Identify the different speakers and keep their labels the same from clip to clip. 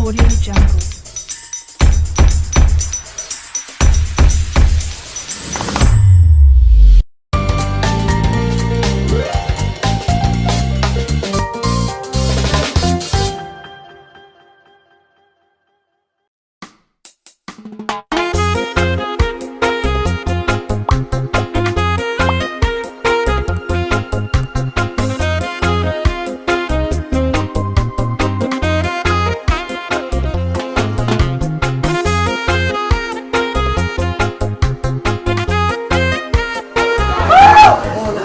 Speaker 1: Audio Jungle.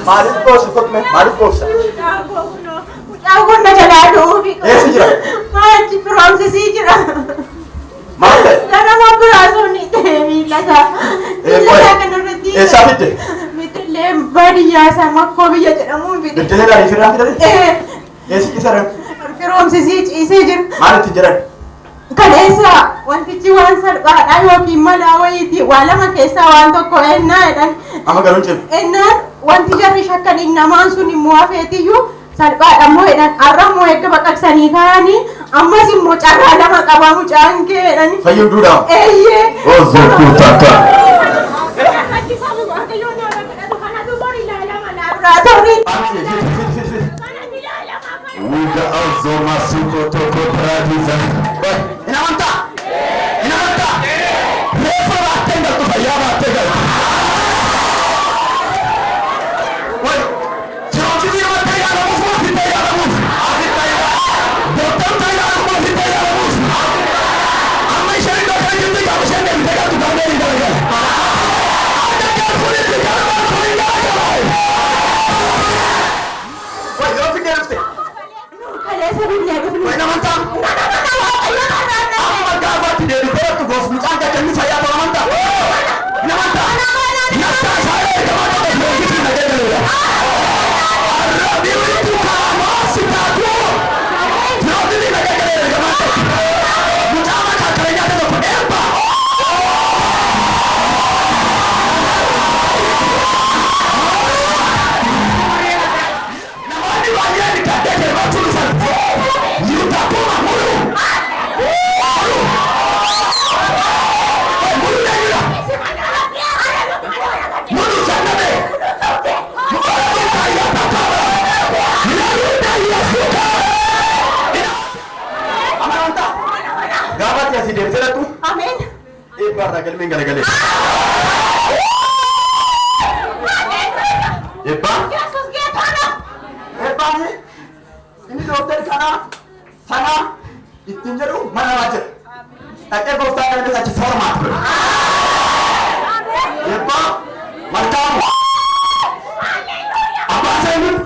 Speaker 2: Malis bos, ikut me. Malis bos.
Speaker 3: Aku nak jalan dulu.
Speaker 2: Si Jira.
Speaker 3: Macam from si Jira.
Speaker 2: Mana?
Speaker 3: Karena mau berasal ni teh, lada. Lada kan nanti.
Speaker 2: Siapa itu?
Speaker 3: Betul lembari ya sama kopi ya jangan mau betul.
Speaker 2: Betul dari firman tidak? Si kisah. Maal itti jiran?
Speaker 3: Kaleessa wantichi waan salphaadha yookiin mala wayiiti waa lama keessaa waan tokko ennaa jedhan.
Speaker 2: Amma garuun cim.
Speaker 3: Ennaan wanti jarri shakkan namaan sun immoo hafeetiyyuu salphaadha immoo jedhan har'a immoo erga baqaqsanii kaa'anii ammas immoo carraa lama qaba mucaan kee jedhani.
Speaker 2: Fayyuu duudhaa?
Speaker 3: Eeyyee.
Speaker 2: Zookuu takka. Uda azoma suko toko pradiza. Ina manta. Refa battenga tu fayya battenga. Woi. Choti ni mata ya la mufu fita ya la mufu. Botan ta ya la mufu fita ya la mufu. Amma shari do ka jinda ya shende fita ya tu gambe ni daga. Ada ka kuni tu ka kuni ya ka. Woi, yo fikir ufte. Wena manta. Amma gaba ti de ko to gos mutan ka kan faya ba manta. Ina manta. Ina ta sare ga ma da ko kiti na da da. Arabi tu ka ma sita ko. Na di na ga ga ma. Mutan ma ka kare ya da ko ba. Na ma di ba ya ni ka da ke ba tu sa. Gabat ya si Devsera tu?
Speaker 3: Amin.
Speaker 2: Ibar dah kelming gale-gale. Ibar?
Speaker 3: Yesus dia mana?
Speaker 2: Ibar ni? Ini dokter kana sana itinjaru mana wajar. Tapi bos tak ada kasih format. Ibar? Markam. Apa saya ni?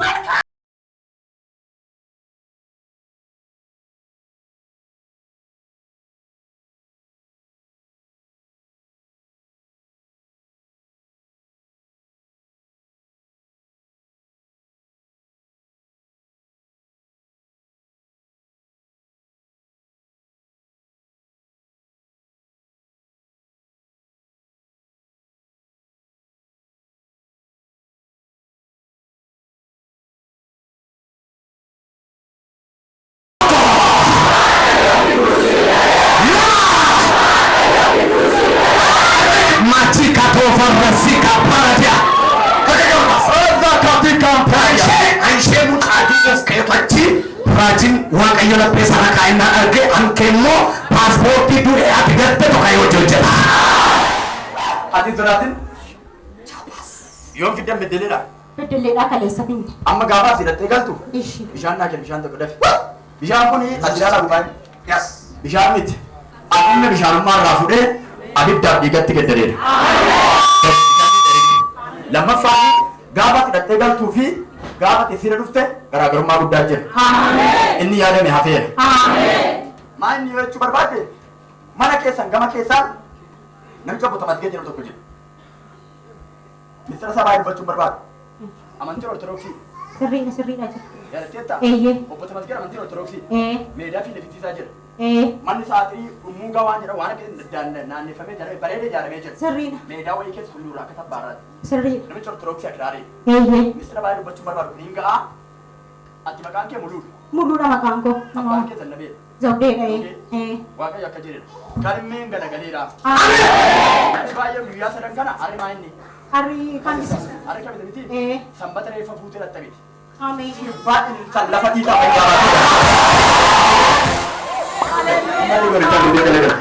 Speaker 2: Rajin uang kayu lebih sana kain nak arge angkemo paspor itu hati gede tu kayu jujur. Hati teratin. Yom kita bedelera.
Speaker 3: Bedelera kaleessa bini.
Speaker 2: Amma gaba sih dah tegal tu.
Speaker 3: Ishi.
Speaker 2: Bishan nak bishan tu kedai. Bishan pun ni ajira lah bukan? Yes. Bishan mit. Aku ni bishan rumah rafu deh. Adib dah digat tiga dari. Lama faham gaba tidak tegal tu fi. Gaba tisira dufte gara rumah budak je. Amin. Ini ada ni hafir. Amin. Main ni cuba berbagi. Mana kesan, gama kesan. Nanti coba tempat kerja untuk kerja. Misalnya saya bayar cuba berbagi. Amantir ortodoksi.
Speaker 3: Seri aja.
Speaker 2: Ya tiada.
Speaker 3: Iya.
Speaker 2: Opo tempat kerja amantir ortodoksi. Media film itu saja. Mana saat ini umum gawan jadi wana kita dan nani family jadi berada jadi macam.
Speaker 3: Seri.
Speaker 2: Media wajib kita seluruh rakyat barat.
Speaker 3: Seri.
Speaker 2: Namanya ortodoksi akhirnya.
Speaker 3: Iya.
Speaker 2: Misalnya bayar cuba berbagi. Hingga ati makan ke mulut.
Speaker 3: Muluudha maqaan koo.
Speaker 2: Abbaan kee sannabee.
Speaker 3: Zawdeedha.
Speaker 2: Waaqayyo akka jireedha. Galmeen galagaleedha. Baay'ee guyyaa sadan kana arimaa inni.
Speaker 3: Harri kan
Speaker 2: Ari kamite miti. Sanbata reeffa fuutee lattabeeti.
Speaker 3: Ameen.
Speaker 2: Baay'ee kan lafa dhiitaa fayyadamaa. Haleluuyaa.